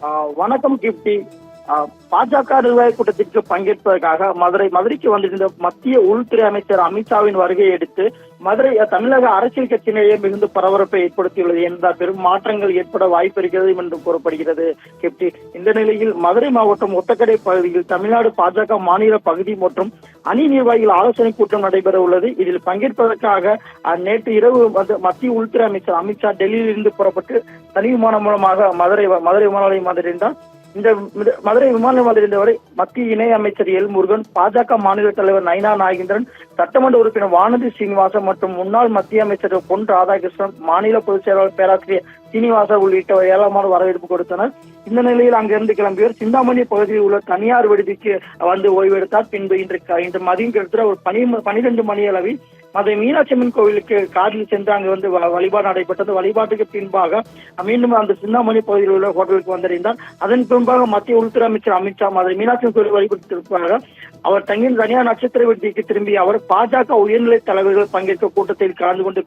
வணக்கம் கிப்டி. பாஜக நிர்வாக கூட்டத்திற்கு பங்கேற்பதற்காக மதுரைக்கு வந்திருந்த மத்திய உள்துறை அமைச்சர் அமித்ஷாவின் வருகையை அடுத்து தமிழக அரசியல் கட்சியிலேயே மிகுந்த பரபரப்பை ஏற்படுத்தியுள்ளது என்றால் பெரும் மாற்றங்கள் ஏற்பட வாய்ப்பு இருக்கிறது என்று கூறப்படுகிறது. கிப்டி, இந்த நிலையில் மதுரை மாவட்டம் ஒத்தக்கடை பகுதியில் தமிழ்நாடு பாஜக மாநில பகுதி மற்றும் அணி நிர்வாகிகள் ஆலோசனை கூட்டம் நடைபெற உள்ளது. இதில் பங்கேற்பதற்காக நேற்று இரவு மத்திய உள்துறை அமைச்சர் அமித்ஷா டெல்லியிலிருந்து புறப்பட்டு தனி விமானம் மூலமாக மதுரை விமான நிலையம் வந்திருந்தார். இந்த மதுரை விமான நிலையம் வந்திருந்தவரை மத்திய இணை அமைச்சர் எல் முருகன், பாஜக மாநில தலைவர் நயினா நாகேந்திரன், சட்டமன்ற உறுப்பினர் வானதி சீனிவாசன் மற்றும் முன்னாள் மத்திய அமைச்சர் பொன் ராதாகிருஷ்ணன், மாநில பொதுச் செயலாளர் பேராசிரியர் சீனிவாசன் உள்ளிட்ட ஏராளமான வரவேற்பு கொடுத்தனர். இந்த நிலையில் அங்கிருந்து கிளம்பியவர் சிந்தாமணி பகுதியில் உள்ள தனியார் விடுதிக்கு வந்து ஓய்வெடுத்தார். பின்பு இன்று மதியம் கிட்டத்தட்ட ஒரு 12 மணி அளவில் மதுரை மீனாட்சி அம்மன் கோவிலுக்கு காரில் சென்று அங்கு வந்து வழிபாடு நடைபெற்றது. வழிபாட்டுக்கு பின்பாக மீண்டும் அந்த சிந்தாமணி பகுதியில் உள்ள ஹோட்டலுக்கு வந்தடைந்தார். அதன் பின்பாக மத்திய உள்துறை அமைச்சர் அமித்ஷா மதுரை மீனாட்சி அம்மன் கோவில் வழிபட்டிருப்பாக அவர் தங்கிய தனியார் நட்சத்திர விடுதிக்கு திரும்பி அவர் பாஜக உயர்நிலை தலைவர்கள் பங்கேற்க கூட்டத்தில் கலந்து கொண்டு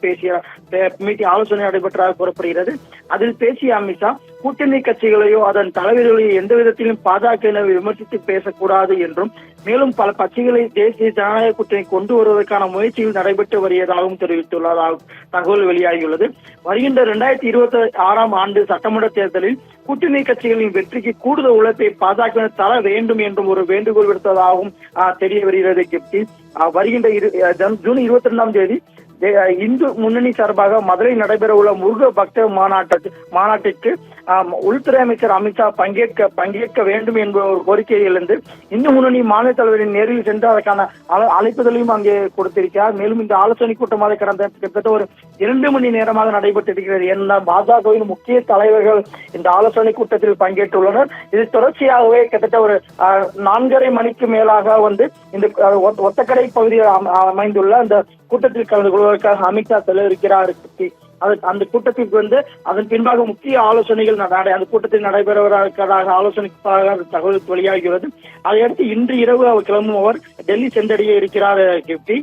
மீட்டிங் ஆலோசனை நடைபெற்றதாக கூறப்படுகிறது. அதில் பேசிய அமித்ஷா, கூட்டணி கட்சிகளையோ அதன் தலைவர்களையோ எந்த விதத்திலும் பாஜகவினர் விமர்சித்து பேசக்கூடாது என்றும், மேலும் பல கட்சிகளை தேசிய ஜனநாயக கூட்டணி கொண்டு வருவதற்கான முயற்சிகள் நடைபெற்று வருவதாகவும் தெரிவித்துள்ளதாக தகவல் வெளியாகியுள்ளது. வருகின்ற 2026 ஆண்டு சட்டமன்ற தேர்தலில் கூட்டணி கட்சிகளின் வெற்றிக்கு கூடுதல் உழைப்பை பாஜகவினர் தர வேண்டும் என்றும் ஒரு வேண்டுகோள் விடுத்ததாகவும் தெரிய வருகிறது. கிப்டி, வருகின்ற ஜூன் 22ஆம் தேதி இந்து முன்னணி சார்பாக மதுரை நடைபெற உள்ள முருக பக்த மாநாட்டிற்கு உள்துறை அமைச்சர் அமித்ஷா பங்கேற்க வேண்டும் என்ற ஒரு கோரிக்கையை எழுந்து இந்து முன்னணி மாநில தலைவரின் நேரில் சென்று அதற்கான அழைப்புதலையும் அங்கே கொடுத்திருக்கிறார். மேலும் இந்த ஆலோசனை கூட்டமாக கடந்த கிட்டத்தட்ட ஒரு 2 மணி நேரமாக நடைபெற்றிருக்கிறது. ஏனென்றால் பாஜகவின் முக்கிய தலைவர்கள் இந்த ஆலோசனை கூட்டத்தில் பங்கேற்றுள்ளனர். இது தொடர்ச்சியாகவே கிட்டத்தட்ட ஒரு 4:30 மணிக்கு மேலாக வந்து இந்த ஒத்தக்கடை பகுதியில் அமைந்துள்ள அந்த கூட்டத்தில் கலந்து கொள்வதற்காக அமித்ஷா செல்ல இருக்கிறார். அந்த கூட்டத்திற்கு வந்து அதன் பின்பாக முக்கிய ஆலோசனைகள் அந்த கூட்டத்தில் நடைபெறுவதற்காக ஆலோசனைக்காக தகவல் வெளியாகிறது. அதையடுத்து இன்று இரவு அவர் கிளம்பும் அவர் டெல்லி சென்றடைய இருக்கிறார். கிப்டி.